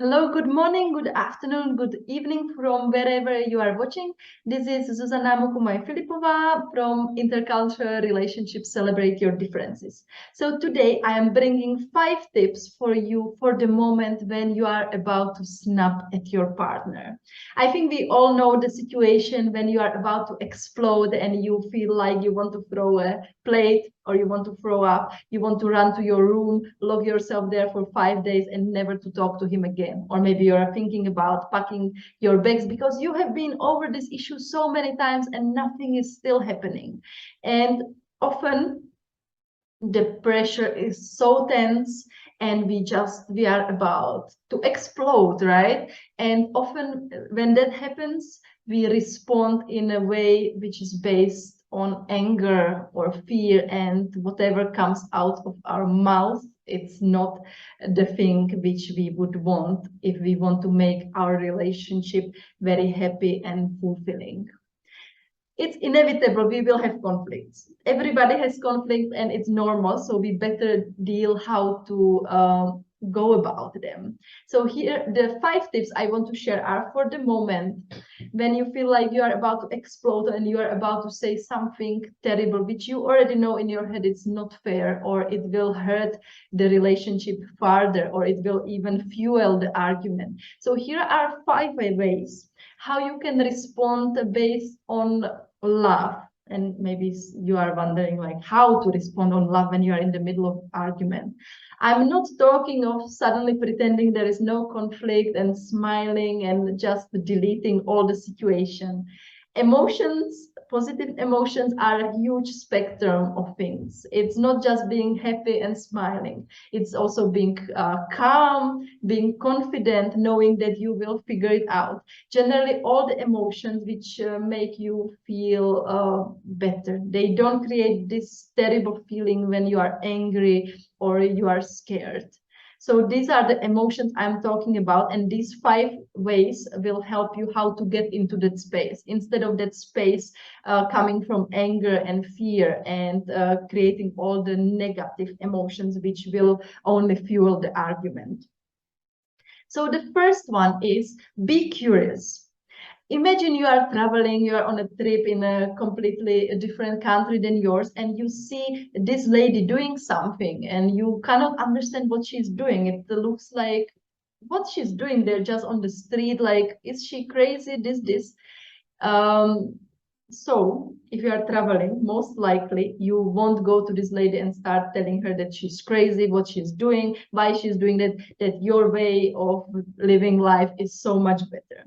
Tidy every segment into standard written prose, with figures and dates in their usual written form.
Hello, good morning, good afternoon, good evening from wherever you are watching. This is Zuzana Mukumai-Filipova from Intercultural Relationships Celebrate Your Differences. So today I am bringing 5 tips for you for the moment when you are about to snap at your partner. I think we all know the situation when you are about to explode and you feel like you want to throw a plate or you want to throw up, you want to run to your room, lock yourself there for 5 days and never to talk to him again. Or maybe you're thinking about packing your bags because you have been over this issue so many times and nothing is still happening. And often the pressure is so tense and we are about to explode, right? And often when that happens, we respond in a way which is based on anger or fear, and whatever comes out of our mouth, it's not the thing which we would want if we want to make our relationship very happy and fulfilling. It's inevitable, we will have conflicts. Everybody has conflicts and it's normal, so we better deal how to go about them. So here, the 5 tips I want to share are for the moment when you feel like you are about to explode and you are about to say something terrible, which you already know in your head it's not fair, or it will hurt the relationship further, or it will even fuel the argument. So here are 5 ways how you can respond based on love. And maybe you are wondering like how to respond on love when you are in the middle of argument. I'm not talking of suddenly pretending there is no conflict and smiling and just deleting all the situation. Emotions, positive emotions are a huge spectrum of things. It's not just being happy and smiling. It's also being calm, being confident, knowing that you will figure it out. Generally, all the emotions which make you feel better. They don't create this terrible feeling when you are angry or you are scared. So these are the emotions I'm talking about, and these 5 ways will help you how to get into that space instead of that space coming from anger and fear and creating all the negative emotions which will only fuel the argument. So the first one is be curious. Imagine you are traveling, you are on a trip in a completely different country than yours, and you see this lady doing something and you cannot understand what she's doing. It looks like what she's doing there just on the street, like, is she crazy? So if you are traveling, most likely you won't go to this lady and start telling her that she's crazy, what she's doing, why she's doing that your way of living life is so much better.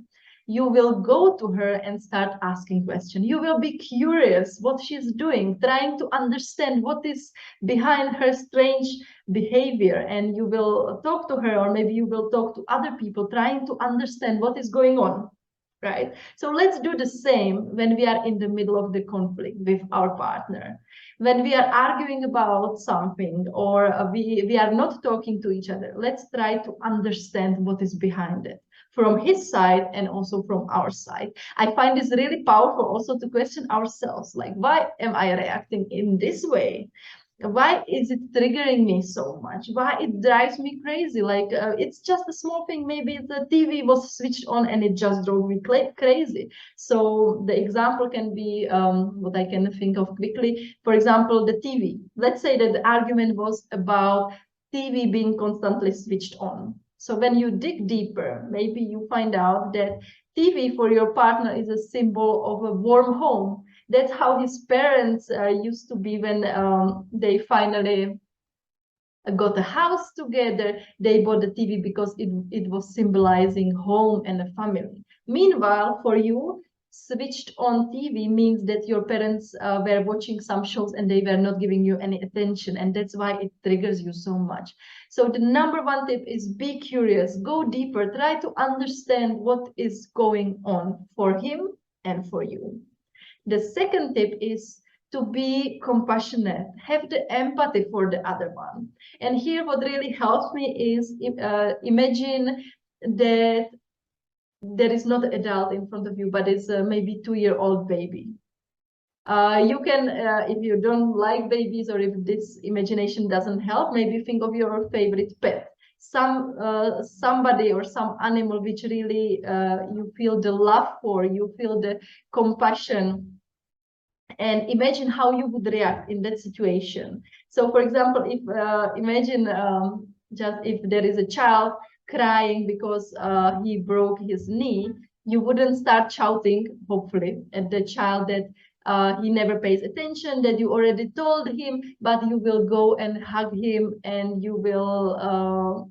You will go to her and start asking questions. You will be curious what she's doing, trying to understand what is behind her strange behavior. And you will talk to her, or maybe you will talk to other people, trying to understand what is going on, right? So let's do the same when we are in the middle of the conflict with our partner. When we are arguing about something, or we are not talking to each other, let's try to understand what is behind it, from his side and also from our side. I find this really powerful also to question ourselves, like, why am I reacting in this way? Why is it triggering me so much? Why it drives me crazy? Like, it's just a small thing. Maybe the TV was switched on and it just drove me crazy. So the example can be what I can think of quickly. For example, the TV. Let's say that the argument was about TV being constantly switched on. So when you dig deeper, maybe you find out that TV for your partner is a symbol of a warm home. That's how his parents used to be when they finally got a house together. They bought the TV because it was symbolizing home and a family. Meanwhile, for you, switched on TV means that your parents were watching some shows and they were not giving you any attention, and that's why it triggers you so much. So the number 1 tip is be curious, go deeper, try to understand what is going on for him and for you. The second tip is to be compassionate, have the empathy for the other one. And here what really helps me is imagine that there is not an adult in front of you, but it's a maybe 2-year-old baby. You can, if you don't like babies, or if this imagination doesn't help, maybe think of your favorite pet. somebody or some animal which really you feel the love for, you feel the compassion, and imagine how you would react in that situation. So for example, if imagine just if there is a child crying because he broke his knee, you wouldn't start shouting, hopefully, at the child that he never pays attention, that you already told him, but you will go and hug him, and you will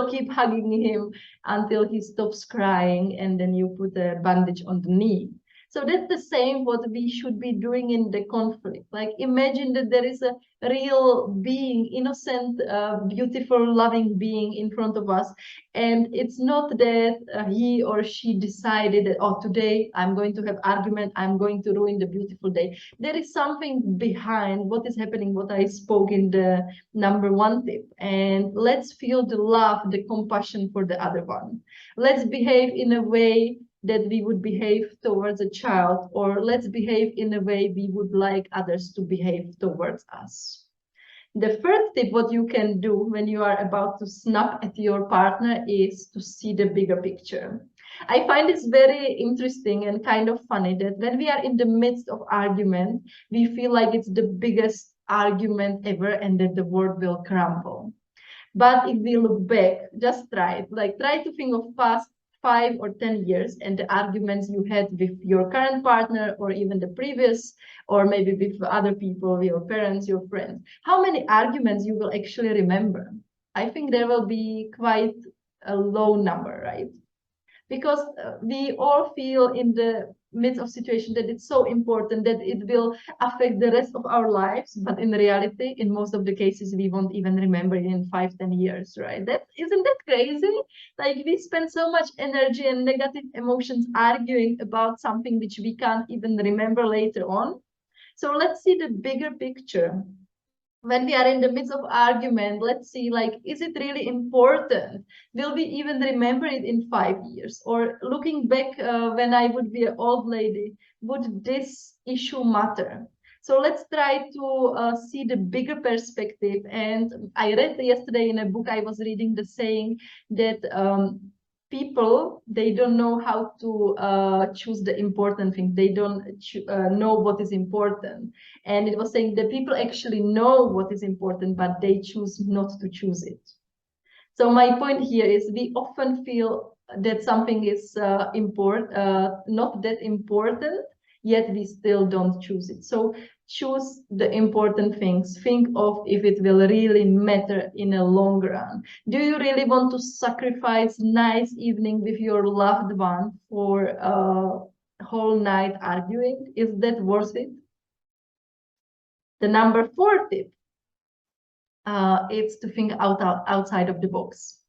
keep hugging him until he stops crying, and then you put a bandage on the knee. So that's the same what we should be doing in the conflict. Like imagine that there is a real being, innocent, beautiful, loving being in front of us. And it's not that he or she decided that, oh, today I'm going to have argument, I'm going to ruin the beautiful day. There is something behind what is happening, what I spoke in the number 1 tip. And let's feel the love, the compassion for the other one. Let's behave in a way that we would behave towards a child, or let's behave in a way we would like others to behave towards us. The first tip, what you can do when you are about to snap at your partner, is to see the bigger picture. I find this very interesting and kind of funny that when we are in the midst of argument, we feel like it's the biggest argument ever and that the world will crumble. But if we look back, just try it. Like try to think of past 5 or 10 years and the arguments you had with your current partner, or even the previous, or maybe with other people, your parents, your friends. How many arguments you will actually remember? I think there will be quite a low number, right? Because we all feel in the midst of situation that it's so important that it will affect the rest of our lives, but in reality, in most of the cases, we won't even remember it in 5-10 years, right? That isn't that crazy? Like we spend so much energy and negative emotions arguing about something which we can't even remember later on. So let's see the bigger picture. When we are in the midst of argument, let's see, like, is it really important? Will we even remember it in 5 years? Or looking back when I would be an old lady, would this issue matter? So let's try to see the bigger perspective. And I read yesterday in a book I was reading the saying that people, they don't know how to choose the important thing. They don't know what is important. And it was saying that people actually know what is important, but they choose not to choose it. So my point here is we often feel that something is not that important, yet we still don't choose it. So choose the important things. Think of if it will really matter in a long run. Do you really want to sacrifice nice evening with your loved one for a whole night arguing? Is that worth it? The number 4 tip is to think outside of the box.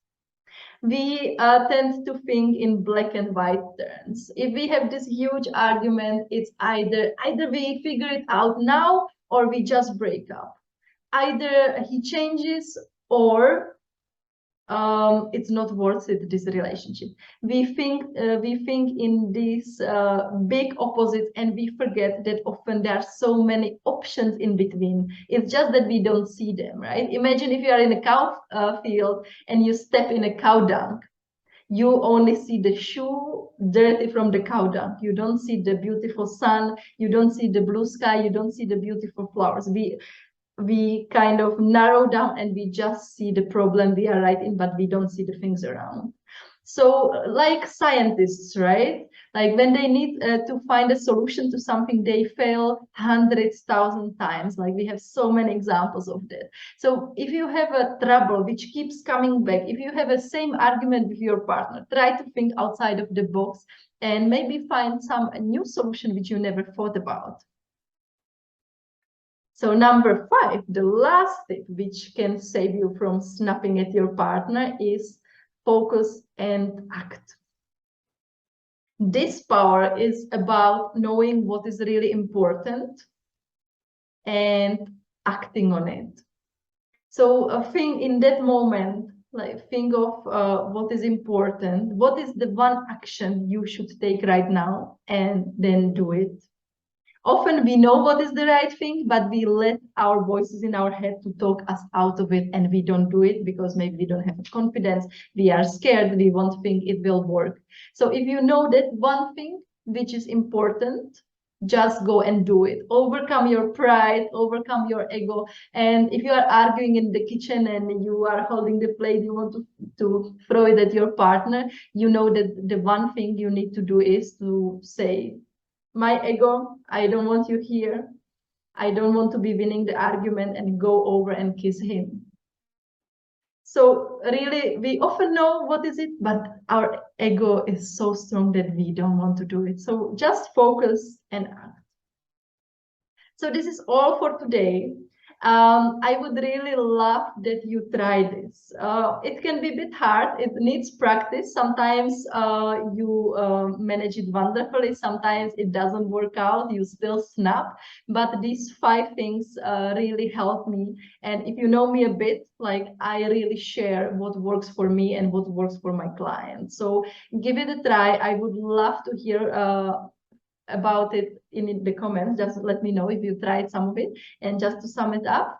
We tend to think in black and white terms. If we have this huge argument, it's either we figure it out now or we just break up. Either he changes or it's not worth it, this relationship. We think in these big opposites, and we forget that often there are so many options in between. It's just that we don't see them, right? Imagine if you are in a cow field and you step in a cow dung. You only see the shoe dirty from the cow dung. You don't see the beautiful sun. You don't see the blue sky. You don't see the beautiful flowers. We kind of narrow down and we just see the problem we are right in, but we don't see the things around. So like scientists, right? Like when they need to find a solution to something, they fail hundreds, thousand times. Like we have so many examples of that. So if you have a trouble which keeps coming back, if you have a same argument with your partner, try to think outside of the box and maybe find some new solution which you never thought about. So number 5, the last tip which can save you from snapping at your partner is focus and act. This power is about knowing what is really important and acting on it. So a thing in that moment, like think of what is important, what is the one action you should take right now, and then do it. Often we know what is the right thing, but we let our voices in our head to talk us out of it, and we don't do it because maybe we don't have confidence, we are scared, we won't think it will work. So if you know that one thing which is important, just go and do it. Overcome your pride, overcome your ego. And if you are arguing in the kitchen and you are holding the plate, you want to throw it at your partner, you know that the one thing you need to do is to say, my ego, I don't want you here. I don't want to be winning the argument, and go over and kiss him. So really, we often know what is it, but our ego is so strong that we don't want to do it. So just focus and act. So this is all for today. I would really love that you try this. It can be a bit hard. It needs practice. Sometimes you manage it wonderfully. Sometimes it doesn't work out. You still snap. But these 5 things really help me. And if you know me a bit, like, I really share what works for me and what works for my clients. So give it a try. I would love to hear about it in the comments. Just let me know if you tried some of it. And just to sum it up,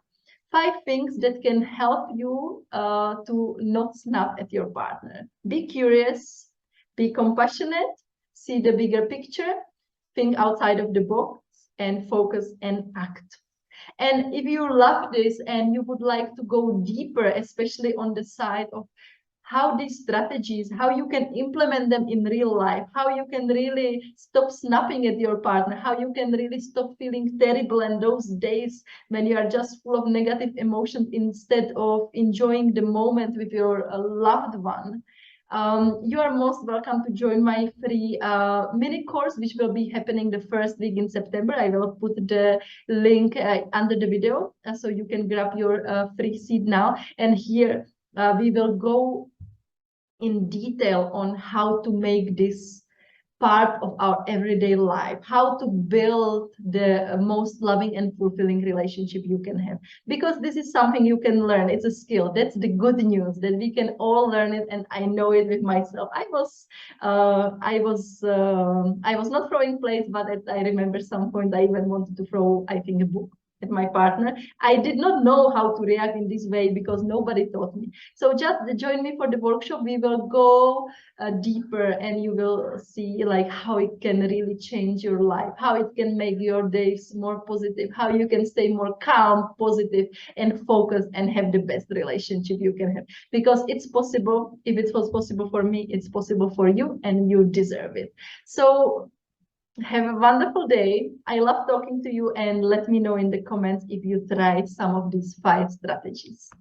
5 things that can help you to not snap at your partner. Be curious, be compassionate, see the bigger picture, think outside of the box, and focus and act. And if you love this and you would like to go deeper, especially on the side of how these strategies, how you can implement them in real life, how you can really stop snapping at your partner, how you can really stop feeling terrible and those days when you are just full of negative emotions instead of enjoying the moment with your loved one. You are most welcome to join my free mini course, which will be happening the first week in September. I will put the link under the video so you can grab your free seat now. And here we will go in detail on how to make this part of our everyday life, how to build the most loving and fulfilling relationship you can have. Because this is something you can learn. It's a skill. That's the good news, that we can all learn it, and I know it with myself. I was not throwing plates, but I remember some point I even wanted to throw, I think, a book at my partner. I did not know how to react in this way because nobody taught me. So just join me for the workshop. We will go deeper, and you will see like how it can really change your life, how it can make your days more positive, how you can stay more calm, positive, and focused, and have the best relationship you can have. Because it's possible. If it was possible for me, it's possible for you, and you deserve it. So have a wonderful day. I love talking to you, and let me know in the comments if you tried some of these 5 strategies.